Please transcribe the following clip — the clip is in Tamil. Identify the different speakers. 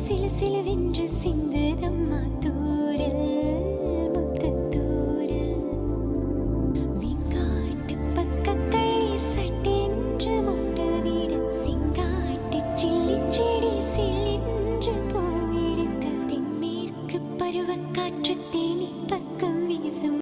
Speaker 1: சில சிலவென்று சிந்துதம்மா தூரல் முத்தத்தூரல் விங்காட்டு பக்கக்களி சட்டென்று முட்டவிட சிங்காட்டு சில்லி செடி சில்லென்று போயிடுக்க தென்மேற்கு பருவக்காற்று தேனி பக்கம் வீசும்